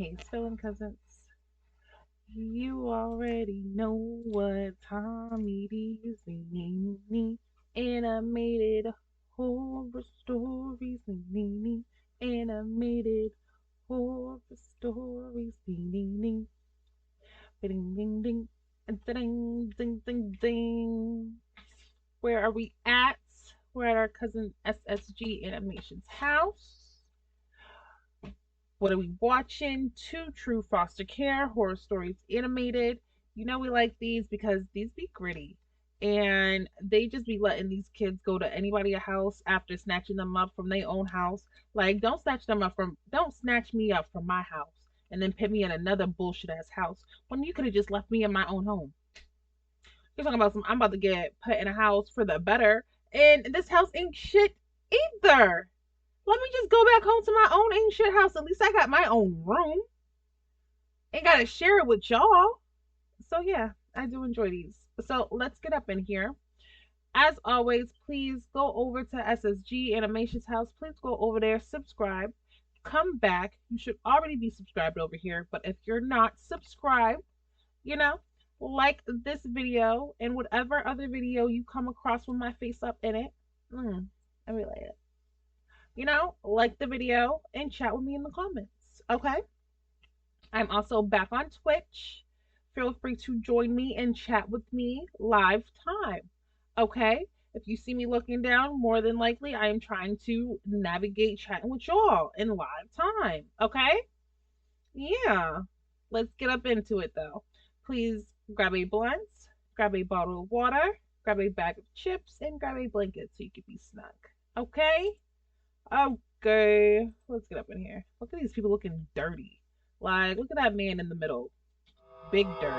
Hey, Stolen Cousins. You already know what time it is. Animated horror stories. Animated horror stories. Ding, ding, ding. Ding, ding, ding, ding. Where are we at? We're at our cousin SSG Animation's house. What are we watching? Two True Foster Care horror stories animated. You know we like these because these be gritty. And they just be letting these kids go to anybody's house after snatching them up from their own house. Like, don't snatch me up from my house and then put me in another bullshit ass house when you could have just left me in my own home. You're talking about I'm about to get put in a house for the better, and this house ain't shit either. Let me just go back home to my own ain't shit house. At least I got my own room. Ain't gotta share it with y'all. So yeah, I do enjoy these. So let's get up in here. As always, please go over to SSG Animations House. Please go over there, subscribe, come back. You should already be subscribed over here, but if you're not subscribed, you know, like this video and whatever other video you come across with my face up in it. I really like it. Like the video and chat with me in the comments. Okay? I'm also back on Twitch. Feel free to join me and chat with me live time. Okay? If you see me looking down, more than likely I am trying to navigate chatting with y'all in live time. Okay? Yeah. Let's get up into it though. Please grab a blunt, grab a bottle of water, grab a bag of chips, and grab a blanket so you can be snug. Okay? Okay. Let's get up in here. Look at these people looking dirty. Like, look at that man in the middle. Big dirt.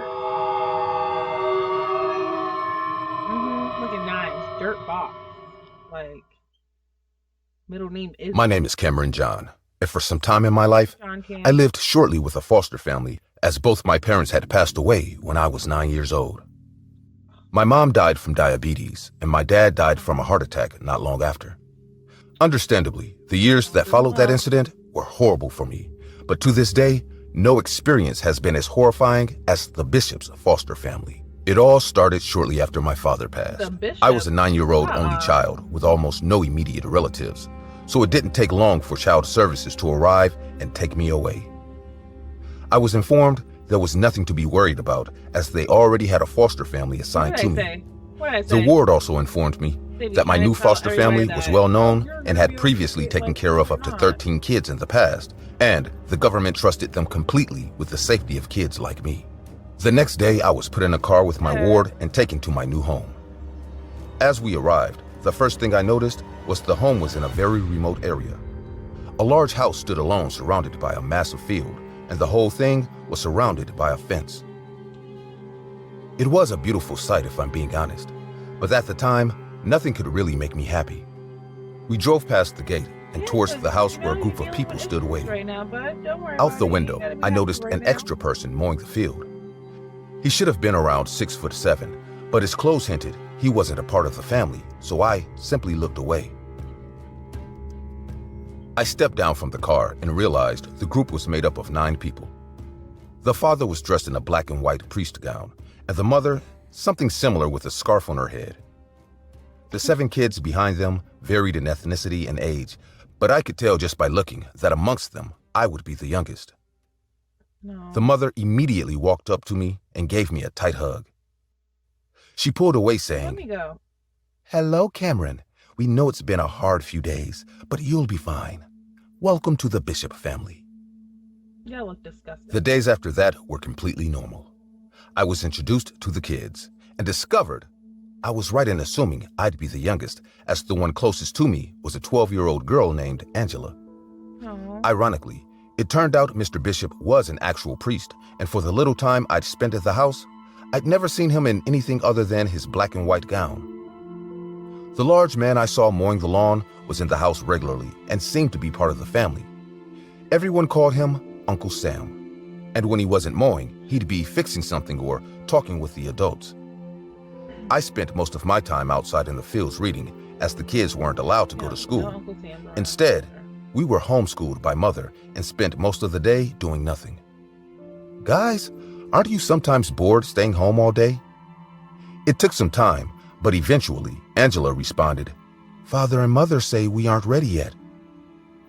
Looking nice. Dirt box. Like, middle name is My name is Cameron John, and for some time in my life, I lived shortly with a foster family as both my parents had passed away when I was 9 years old. My mom died from diabetes, and my dad died from a heart attack not long after. Understandably, the years that followed that incident were horrible for me, but to this day, no experience has been as horrifying as the Bishop's foster family. It all started shortly after my father passed. I was a 9-year-old only child with almost no immediate relatives, so it didn't take long for child services to arrive and take me away. I was informed there was nothing to be worried about as they already had a foster family assigned to me. The ward also informed me that my new foster family was well known and had previously taken care of up to 13 kids in the past, and the government trusted them completely with the safety of kids like me. The next day, I was put in a car with my ward and taken to my new home. As we arrived, the first thing I noticed was the home was in a very remote area. A large house stood alone surrounded by a massive field, and the whole thing was surrounded by a fence. It was a beautiful sight if I'm being honest, but at the time, nothing could really make me happy. We drove past the gate and towards the house where a group of people stood waiting. Out the window, I noticed an extra person mowing the field. He should have been around 6'7", but his clothes hinted he wasn't a part of the family, so I simply looked away. I stepped down from the car and realized the group was made up of 9 people. The father was dressed in a black and white priest gown, and the mother, something similar with a scarf on her head. The 7 kids behind them varied in ethnicity and age, but I could tell just by looking that amongst them, I would be the youngest. No. The mother immediately walked up to me and gave me a tight hug. She pulled away saying, Let me go. "Hello, Cameron. We know it's been a hard few days, but you'll be fine. Welcome to the Bishop family." Y'all look disgusting. The days after that were completely normal. I was introduced to the kids and discovered I was right in assuming I'd be the youngest, as the one closest to me was a 12-year-old girl named Angela. Aww. Ironically, it turned out Mr. Bishop was an actual priest, and for the little time I'd spent at the house, I'd never seen him in anything other than his black and white gown. The large man I saw mowing the lawn was in the house regularly and seemed to be part of the family. Everyone called him Uncle Sam, and when he wasn't mowing, he'd be fixing something or talking with the adults. I spent most of my time outside in the fields reading, as the kids weren't allowed to go to school. Instead, We were homeschooled by mother and spent most of the day doing nothing. Guys, aren't you sometimes bored staying home all day? It took some time, but eventually Angela responded, Father and Mother say we aren't ready yet.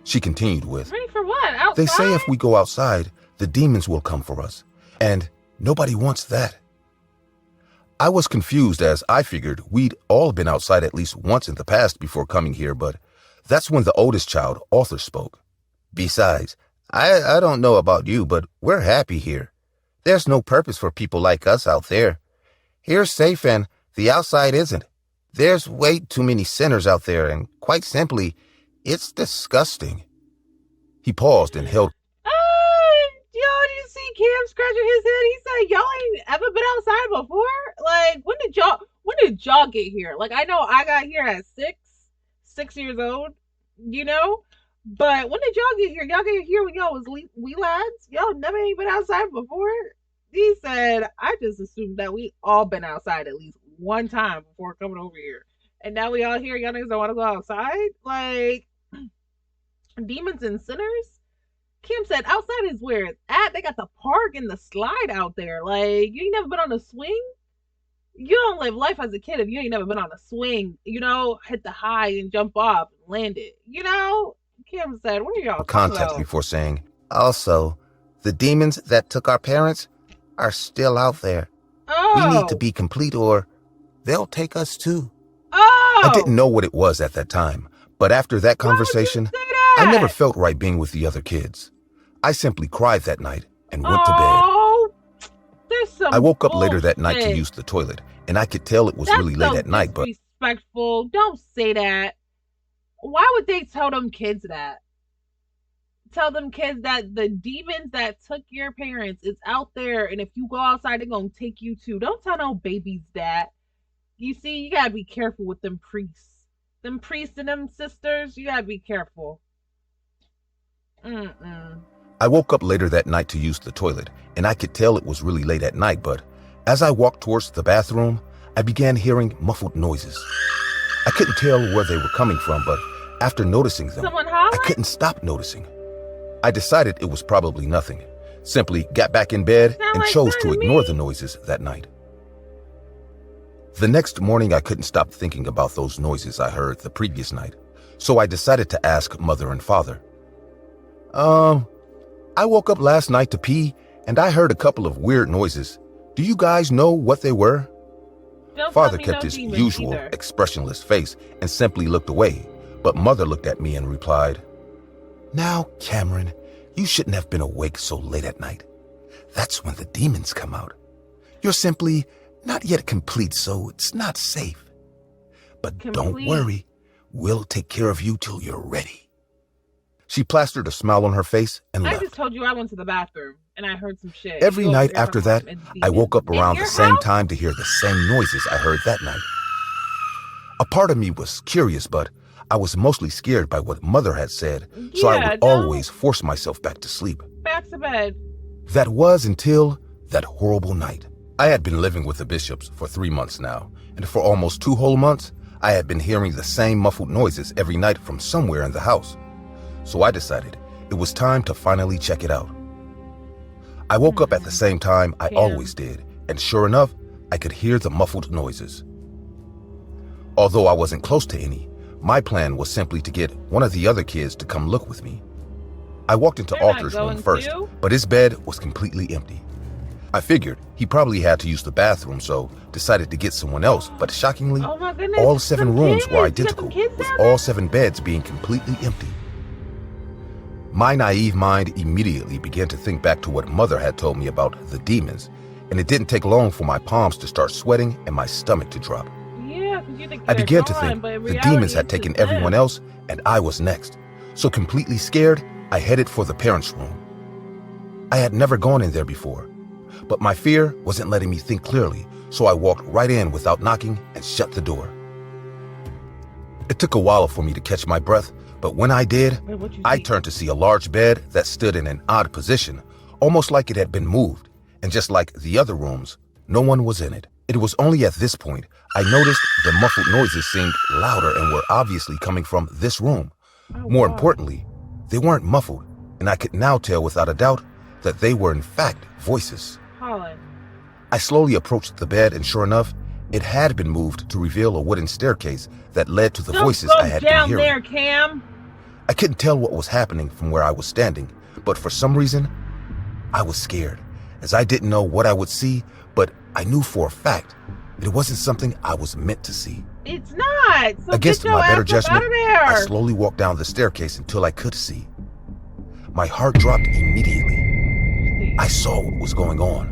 She continued with, Ready for what? Outside? They say if we go outside, the demons will come for us, and nobody wants that. I was confused as I figured we'd all been outside at least once in the past before coming here, but that's when the oldest child, Arthur, spoke. Besides, I don't know about you, but we're happy here. There's no purpose for people like us out there. Here's safe and the outside isn't. There's way too many sinners out there, and quite simply, it's disgusting. He paused and held. Yo, do you see Cam scratching his head? He said, y'all ain't ever been outside before? Like, when did y'all get here? Like, I know I got here at 6 years old, you know? But when did y'all get here? Y'all get here when y'all was wee lads? Y'all never ain't been outside before? He said, I just assumed that we all been outside at least one time before coming over here. And now we all here, y'all niggas don't want to go outside? Like, demons and sinners? Kim said, outside is where it's at. They got the park and the slide out there. Like, you ain't never been on a swing? You don't live life as a kid if you ain't never been on a swing, you know, hit the high and jump off and land it. You know? Kim said, what are y'all talking context about? Before saying, also, the demons that took our parents are still out there. Oh. We need to be complete or they'll take us too. Oh. I didn't know what it was at that time, but after that conversation, I never felt right being with the other kids. I simply cried that night and went to bed. There's some I woke up bullshit. later that night to use the toilet, and I could tell it was really late at night, but disrespectful. Don't say that. Why would they tell them kids that? Tell them kids that the demons that took your parents is out there, and if you go outside, they're gonna take you too. Don't tell no babies that. You see, you gotta be careful with them priests. Them priests and them sisters, you gotta be careful. I woke up later that night to use the toilet, and I could tell it was really late at night, but as I walked towards the bathroom, I began hearing muffled noises. I couldn't tell where they were coming from, but after noticing them, I couldn't stop noticing. I decided it was probably nothing, simply got back in bed and chose to ignore the noises that night. The next morning, I couldn't stop thinking about those noises I heard the previous night, so I decided to ask Mother and Father. I woke up last night to pee, and I heard a couple of weird noises. Do you guys know what they were? Father kept his usual expressionless face and simply looked away, but Mother looked at me and replied, Now, Cameron, you shouldn't have been awake so late at night. That's when the demons come out. You're simply not yet complete, so it's not safe. But don't worry, we'll take care of you till you're ready. She plastered a smile on her face and left. I just told you I went to the bathroom and I heard some shit. Every night after that, I woke up around the same time to hear the same noises I heard that night. A part of me was curious, but I was mostly scared by what Mother had said, so I would always force myself back to sleep. Back to bed. That was until that horrible night. I had been living with the Bishops for 3 months now, and for almost 2 whole months, I had been hearing the same muffled noises every night from somewhere in the house. So I decided it was time to finally check it out. I woke up at the same time I always did, and sure enough, I could hear the muffled noises. Although I wasn't close to any, my plan was simply to get one of the other kids to come look with me. I walked into Arthur's room first, but his bed was completely empty. I figured he probably had to use the bathroom, so decided to get someone else, but shockingly, all 7 rooms were identical, with all 7 beds being completely empty. My naive mind immediately began to think back to what Mother had told me about the demons, and it didn't take long for my palms to start sweating and my stomach to drop. I began to think the demons had taken everyone else and I was next. So completely scared, I headed for the parents' room. I had never gone in there before, but my fear wasn't letting me think clearly, so I walked right in without knocking and shut the door. It took a while for me to catch my breath, but when I did, I turned to see a large bed that stood in an odd position, almost like it had been moved, and just like the other rooms, no one was in it. It was only at this point I noticed the muffled noises seemed louder and were obviously coming from this room. More importantly, They weren't muffled, and I could now tell without a doubt that they were in fact voices. Colin. I slowly approached the bed, and sure enough, it had been moved to reveal a wooden staircase that led to the voices I had been hearing. Down there, Cam. I couldn't tell what was happening from where I was standing, but for some reason, I was scared, as I didn't know what I would see, but I knew for a fact it wasn't something I was meant to see. It's not. So Against my better judgment, I there. slowly walked down the staircase until I could see. My heart dropped immediately. I saw what was going on.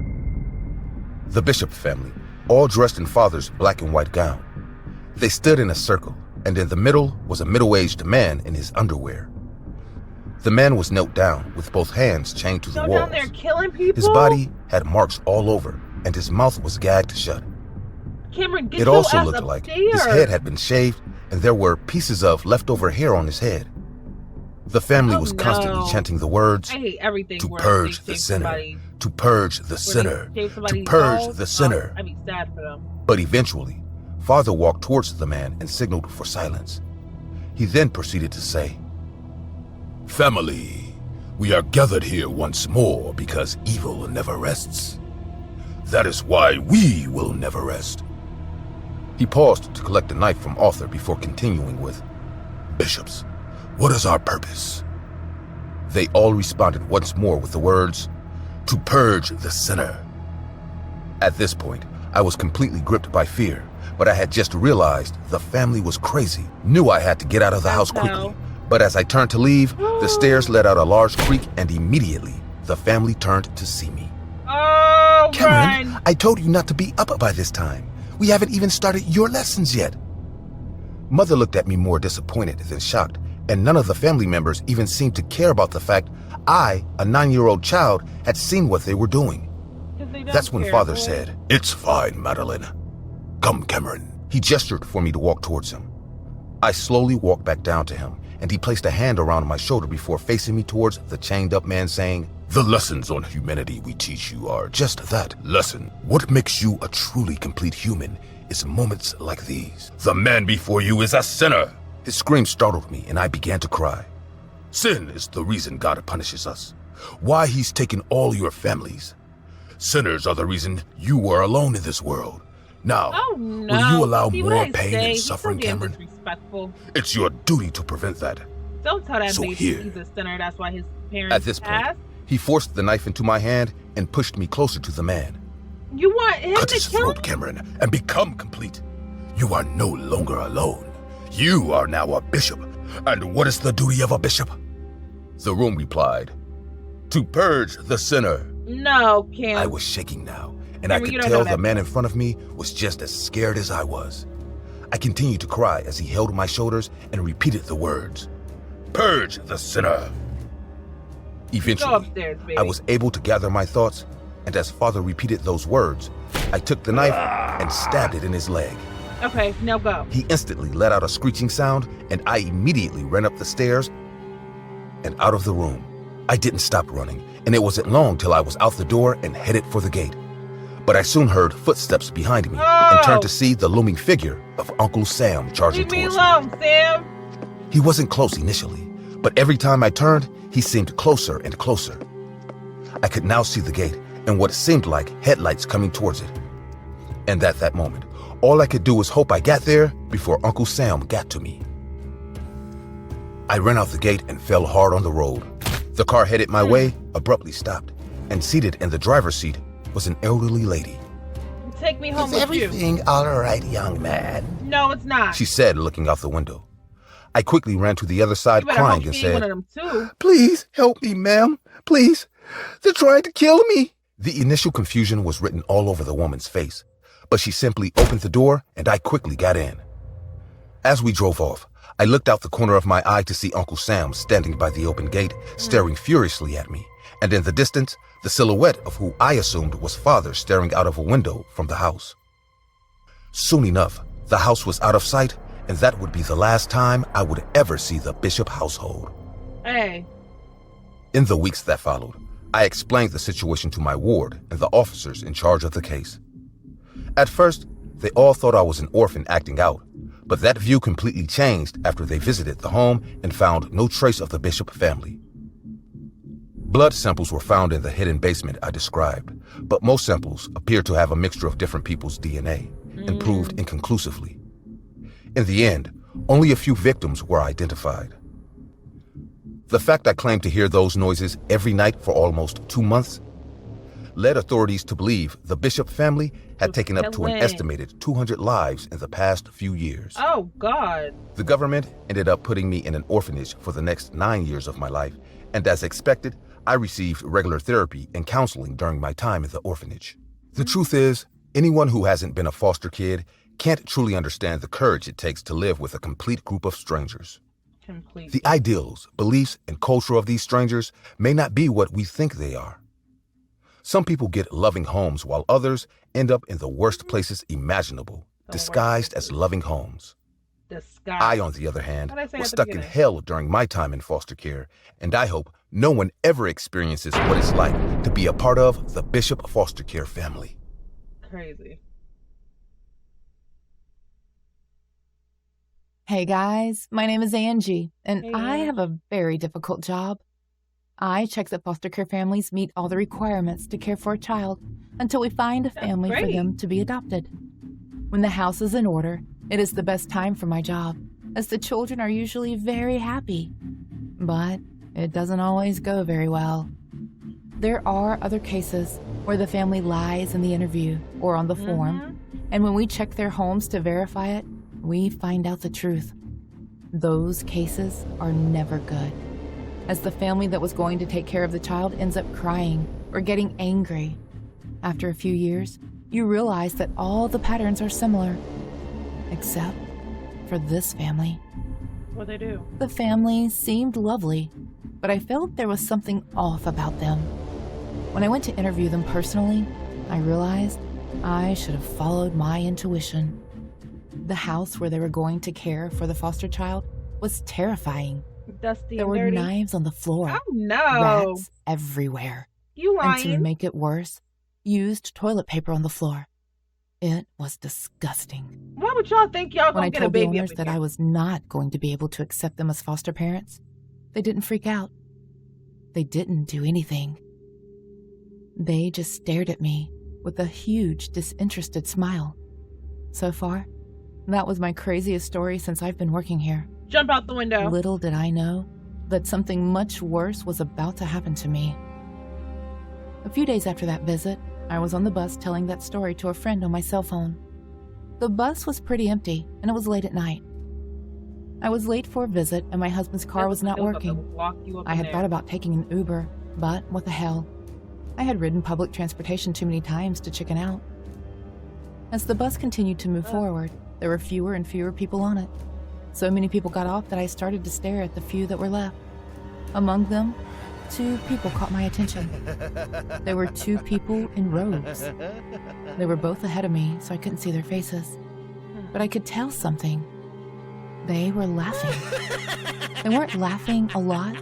The Bishop family, all dressed in Father's black and white gown. They stood in a circle, and in the middle was a middle-aged man in his underwear. The man was knelt down with both hands chained to the walls. Down there killing people? His body had marks all over, and his mouth was gagged shut. Cameron, get it your also ass looked upstairs. like his head had been shaved, and there were pieces of leftover hair on his head. The family was constantly chanting the words, I hate everything to where purge they the shave sinner, somebody, to purge the sinner, to purge the sinner. I'd be sad for them. But eventually, Father walked towards the man and signaled for silence. He then proceeded to say, "Family, we are gathered here once more because evil never rests. That is why we will never rest." He paused to collect a knife from Arthur before continuing with, "Bishops, what is our purpose?" They all responded once more with the words, "To purge the sinner." At this point, I was completely gripped by fear, but I had just realized the family was crazy, knew I had to get out of the house quickly. But as I turned to leave, the stairs led out a large creak, and immediately, the family turned to see me. Oh, "Cameron, run. I told you not to be up by this time. We haven't even started your lessons yet." Mother looked at me more disappointed than shocked, and none of the family members even seemed to care about the fact I, a 9-year-old child, had seen what they were doing. That's when Father said, "It's fine, Madeline. Come, Cameron." He gestured for me to walk towards him. I slowly walked back down to him, and he placed a hand around my shoulder before facing me towards the chained-up man, saying, "The lessons on humanity we teach you are just that, lesson. What makes you a truly complete human is moments like these. The man before you is a sinner." His scream startled me, and I began to cry. "Sin is the reason God punishes us. Why he's taken all your families. Sinners are the reason you are alone in this world. Now, will you allow more pain and suffering, Cameron? It's your duty to prevent that." Don't tell that baby here, he's a sinner. That's why his parents at this point, passed. he forced the knife into my hand and pushed me closer to the man. "You want him Cut to his kill throat, him? Cameron, and become complete. You are no longer alone. You are now a bishop. And what is the duty of a bishop?" The room replied, "To purge the sinner." No, Cam. I was shaking now, and I Cameron, could tell the man in front of me was just as scared as I was. I continued to cry as he held my shoulders and repeated the words, "Purge the sinner." Eventually, Go upstairs, baby. I was able to gather my thoughts, and as Father repeated those words, I took the knife and stabbed it in his leg. Okay, now go. He instantly let out a screeching sound, and I immediately ran up the stairs and out of the room. I didn't stop running, and it wasn't long till I was out the door and headed for the gate. But I soon heard footsteps behind me and turned to see the looming figure of Uncle Sam charging Leave me towards alone, Sam. He wasn't close initially, but every time I turned, he seemed closer and closer. I could now see the gate and what seemed like headlights coming towards it. And at that moment, all I could do was hope I got there before Uncle Sam got to me. I ran out the gate and fell hard on the road. The car headed my way abruptly stopped, and seated in the driver's seat was an elderly lady. Take me home with you. "Is everything all right, young man?" No, it's not. she said, looking out the window. I quickly ran to the other side, crying, and said, one of them too. "Please help me, ma'am. Please. They're trying to kill me." The initial confusion was written all over the woman's face, but she simply opened the door, and I quickly got in. As we drove off, I looked out the corner of my eye to see Uncle Sam standing by the open gate, staring furiously at me, and in the distance, the silhouette of who I assumed was Father staring out of a window from the house. Soon enough, the house was out of sight, and that would be the last time I would ever see the Bishop household. Hey. In the weeks that followed, I explained the situation to my ward and the officers in charge of the case. At first, they all thought I was an orphan acting out, But that view completely changed after they visited the home and found no trace of the Bishop family. Blood samples were found in the hidden basement I described, but most samples appeared to have a mixture of different people's DNA and proved inconclusively. In the end, only a few victims were identified. The fact I claimed to hear those noises every night for almost 2 months led authorities to believe the Bishop family had taken up to an estimated 200 lives in the past few years. Oh, God. The government ended up putting me in an orphanage for the next 9 years of my life, and as expected, I received regular therapy and counseling during my time in the orphanage. The truth is, anyone who hasn't been a foster kid can't truly understand the courage it takes to live with a complete group of strangers. The ideals, beliefs, and culture of these strangers may not be what we think they are. Some people get loving homes while others end up in the worst places imaginable, disguised as loving homes. I, on the other hand, was stuck in hell during my time in foster care, and I hope no one ever experiences what it's like to be a part of the Bishop foster care family. Crazy. Hey guys, my name is Angie, and I have a very difficult job. I check that foster care families meet all the requirements to care for a child until we find a family for them to be adopted. When the house is in order, it is the best time for my job, as the children are usually very happy. But it doesn't always go very well. There are other cases where the family lies in the interview or on the form, and when we check their homes to verify it, we find out the truth. Those cases are never good, as the family that was going to take care of the child ends up crying or getting angry. After a few years, you realize that all the patterns are similar, except for this family. What they do? The family seemed lovely, but I felt there was something off about them. When I went to interview them personally, I realized I should have followed my intuition. The house where they were going to care for the foster child was terrifying. Dusty there and were dirty. Knives on the floor. Oh, no. Rats everywhere. You lying. And to make it worse, used toilet paper on the floor. It was disgusting. Why would y'all think y'all When gonna I get a told the baby owners that I was not going to be able to accept them as foster parents, they didn't freak out. They didn't do anything. They just stared at me with a huge, disinterested smile. So far, that was my craziest story since I've been working here. Jump out the window. Little did I know that something much worse was about to happen to me. A few days after that visit, I was on the bus telling that story to a friend on my cell phone. The bus was pretty empty, and it was late at night. I was late for a visit, and my husband's car was not working. I had thought about taking an Uber, but what the hell? I had ridden public transportation too many times to chicken out. As the bus continued to move forward, there were fewer and fewer people on it. So many people got off that I started to stare at the few that were left. Among them, 2 people caught my attention. There were 2 people in robes. They were both ahead of me, so I couldn't see their faces. But I could tell something. They were laughing. They weren't laughing a lot,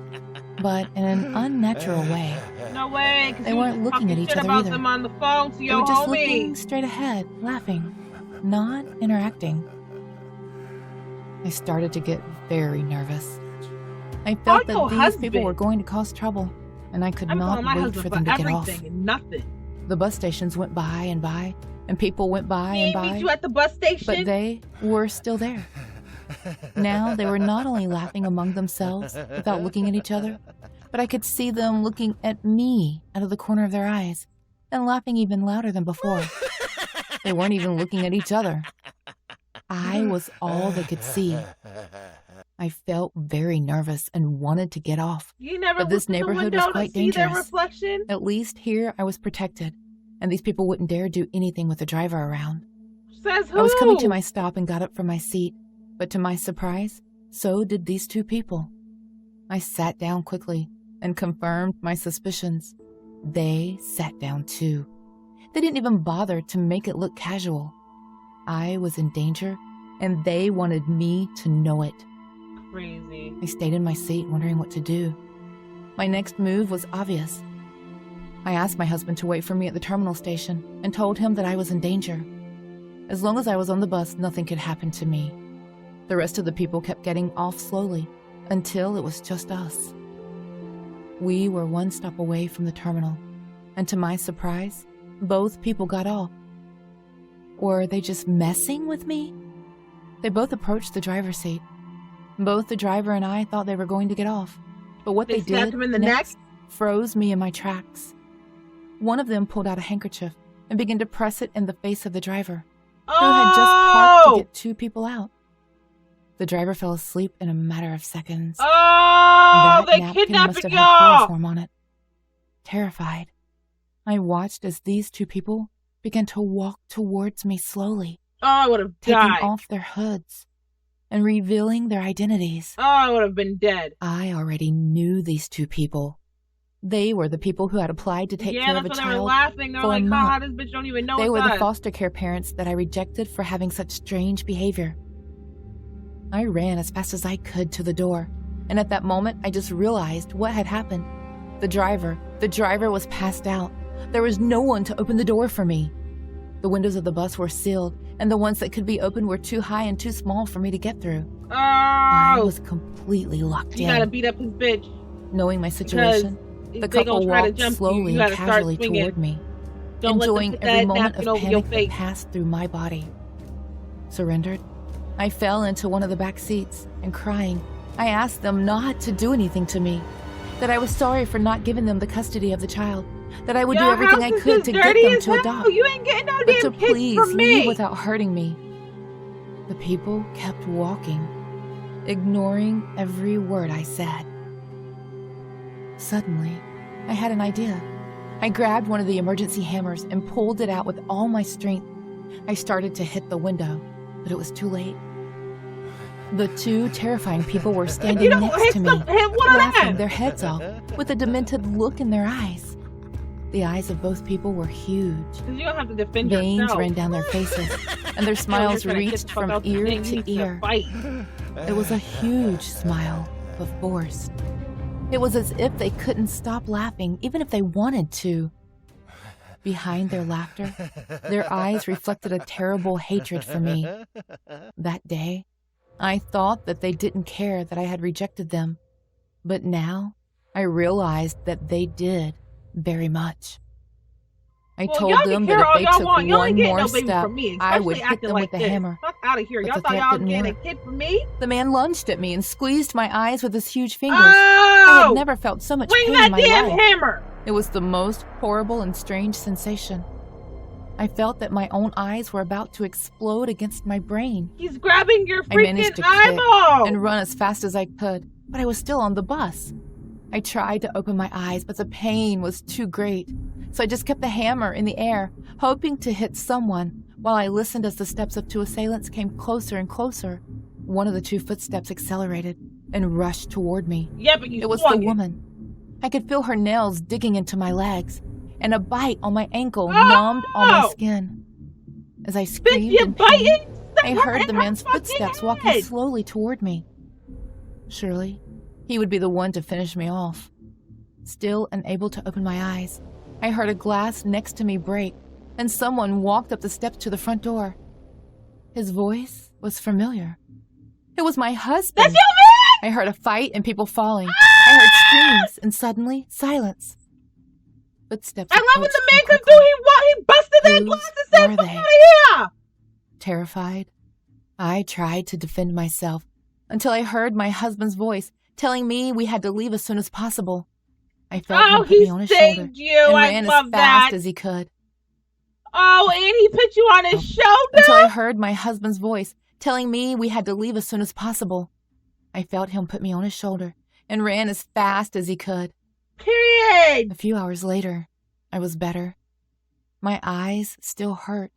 but in an unnatural way. No way. They weren't looking at each other about either. Them on the phone to They your were just homie. looking straight ahead, laughing, not interacting. I started to get very nervous. I felt that these people were going to cause trouble, and I could not wait for them to get off. Nothing. The bus stations went by, and people went by and by. Meet you at the bus station? But they were still there. Now they were not only laughing among themselves without looking at each other, but I could see them looking at me out of the corner of their eyes and laughing even louder than before. They weren't even looking at each other. I was all they could see. I felt very nervous and wanted to get off. But this neighborhood was quite dangerous. At least here I was protected, and these people wouldn't dare do anything with the driver around. Says who? I was coming to my stop and got up from my seat, but to my surprise, so did these 2 people. I sat down quickly and confirmed my suspicions. They sat down too. They didn't even bother to make it look casual. I was in danger, and they wanted me to know it. Crazy. I stayed in my seat wondering what to do. My next move was obvious. I asked my husband to wait for me at the terminal station and told him that I was in danger. As long as I was on the bus, nothing could happen to me. The rest of the people kept getting off slowly until it was just us. We were one stop away from the terminal, and to my surprise, both people got off. Were they just messing with me? They both approached the driver's seat. Both the driver and I thought they were going to get off, but what they did him in the next neck? froze me in my tracks. One of them pulled out a handkerchief and began to press it in the face of the driver, who had just parked to get two people out. The driver fell asleep in a matter of seconds. Oh, That they napkin kidnapped must have had y'all. chloroform on it. Terrified, I watched as these two people began to walk towards me slowly, Oh, I would have taking died. off their hoods and revealing their identities. Oh, I would have been dead. I already knew these two people. They were the people who had applied to take Yeah, care that's of a why they were child. laughing. They were for a like, month. haha, this bitch don't even know They were it's the us. foster care parents that I rejected for having such strange behavior. I ran as fast as I could to the door, and at that moment, I just realized what had happened. The driver was passed out. There was no one to open the door for me. The windows of the bus were sealed, and the ones that could be opened were too high and too small for me to get through. I Oh, was completely locked you gotta in. beat up his bitch. Knowing my situation, If the they couple gonna try to walked jump slowly you and gotta start casually swinging. toward me, Don't enjoying let them put every that moment napkin of over your panic that face. passed through my body. Surrendered, I fell into one of the back seats, and crying, I asked them not to do anything to me, that I was sorry for not giving them the custody of the child, that I would do Your everything I house is could just to get dirty them as to hell. adopt, You ain't getting no but to damn kids please from leave me. without hurting me. The people kept walking, ignoring every word I said. Suddenly, I had an idea. I grabbed one of the emergency hammers and pulled it out with all my strength. I started to hit the window, but it was too late. The two terrifying people were standing You don't next hit to me, some- hit one of laughing them. their heads off, with a demented look in their eyes. The eyes of both people were huge. 'Cause you don't have to defend Veins yourself. ran down their faces, and their Yo, smiles you're trying to get reached the fuck from out the ear thing. You to need ear. fight. It was a huge smile, but forced. It was as if they couldn't stop laughing, even if they wanted to. Behind their laughter, their eyes reflected a terrible hatred for me. That day, I thought that they didn't care that I had rejected them, but now I realized that they did very much. I Well, told y'all them can that care all if they y'all took want. Y'all one ain't getting more no baby step, from me, I would especially hit acting them like with the this. hammer. Fuck out of here. But Y'all the thought threat y'all was didn't getting a work. kid from me? The man lunged at me and squeezed my eyes with his huge fingers. I had Oh! never felt so much Swing pain that in my damn life. hammer! It was the most horrible and strange sensation. I felt that my own eyes were about to explode against my brain. He's grabbing your I managed freaking to kick eyeball! and run as fast as I could, but I was still on the bus. I tried to open my eyes, but the pain was too great. So I just kept the hammer in the air, hoping to hit someone, while I listened as the steps of two assailants came closer and closer. One of the two footsteps accelerated and rushed toward me. Yeah, but you It was swung the woman. I could feel her nails digging into my legs, and a bite on my ankle Oh! numbed all my skin. As I Bitch, screamed you in pain, biting? I heard the man's footsteps walking slowly toward me. Surely, he would be the one to finish me off. Still unable to open my eyes, I heard a glass next to me break, and someone walked up the steps to the front door. His voice was familiar. It was my husband. That's your man! I heard a fight and people falling. I heard screams and suddenly silence. Footsteps I love what approached the me man could quickly. do. He busted that Whose glass and said, were fuck they? out of here! Terrified, I tried to defend myself until I heard my husband's voice telling me we had to leave as soon as possible. I felt him Oh, put me he on his shoulder saved you. and I ran love as that. fast as he could Oh, and he put you on his shoulder? until I heard my husband's voice telling me we had to leave as soon as possible. I felt him put me on his shoulder and ran as fast as he could. Period. A few hours later, I was better. My eyes still hurt,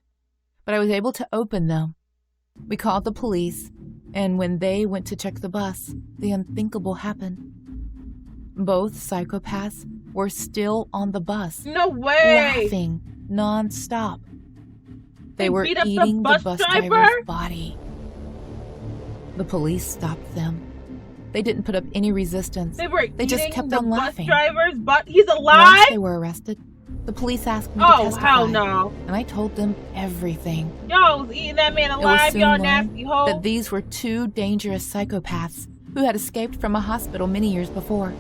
but I was able to open them. We called the police, and when they went to check the bus, the unthinkable happened. Both psychopaths were still on the bus, No way. laughing non-stop. They were beat up the eating the bus bus driver? driver's body. The police stopped them. They didn't put up any resistance. They were They just eating kept the on bus laughing. driver's butt. He's Once alive? they were arrested, the The police asked me to Oh, testify. hell no. And I told them everything. Y'all was eating that man alive, y'all nasty hoe. That these were two dangerous psychopaths who had escaped from a hospital many years before.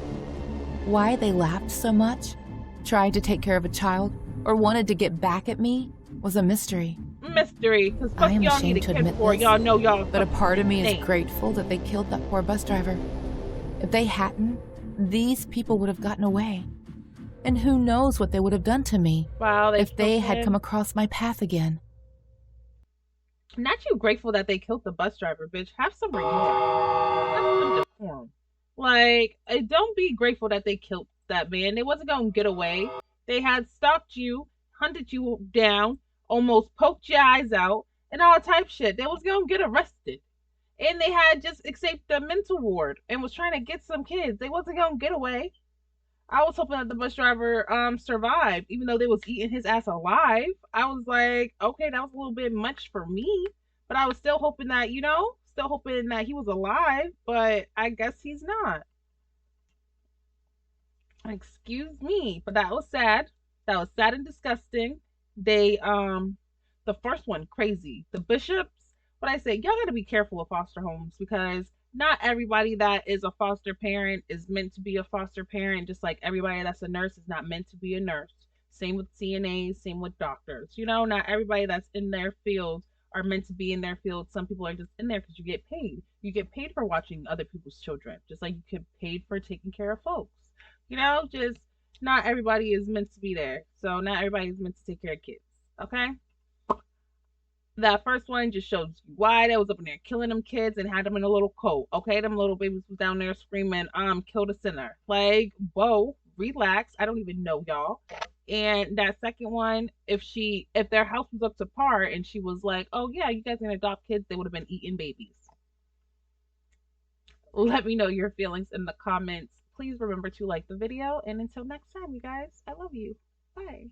Why they laughed so much, tried to take care of a child, or wanted to get back at me was a mystery. Mystery, because I am y'all ashamed need to a kid admit for this, y'all know y'all. but a part of me stink. is grateful that they killed that poor bus driver. If they hadn't, these people would have gotten away. And who knows what they would have done to me if they had come across my path again. Not you grateful that they killed the bus driver, bitch. Have some remorse. Have some decorum. Like, don't be grateful that they killed that man. They wasn't gonna get away. They had stalked you, hunted you down, almost poked your eyes out, and all type shit. They was gonna get arrested. And they had just escaped the mental ward and was trying to get some kids. They wasn't gonna get away. I was hoping that the bus driver survived, even though they was eating his ass alive. I was like, okay, that was a little bit much for me, but I was still hoping that, still hoping that he was alive, but I guess he's not. Excuse me, but that was sad. That was sad and disgusting. They the first one crazy. The bishops, what I say, y'all gotta be careful with foster homes because not everybody that is a foster parent is meant to be a foster parent, just like everybody that's a nurse is not meant to be a nurse. Same with CNAs, same with doctors. Not everybody that's in their field are meant to be in their field. Some people are just in there because you get paid. You get paid for watching other people's children, just like you get paid for taking care of folks. Just not everybody is meant to be there. So not everybody is meant to take care of kids. Okay? That first one just shows you why they was up in there killing them kids and had them in a little coat. Okay, them little babies was down there screaming, kill the sinner. Like, whoa, relax. I don't even know y'all. And that second one, if their house was up to par and she was like, oh yeah, you guys can adopt kids, they would have been eating babies. Let me know your feelings in the comments. Please remember to like the video. And until next time, you guys, I love you. Bye.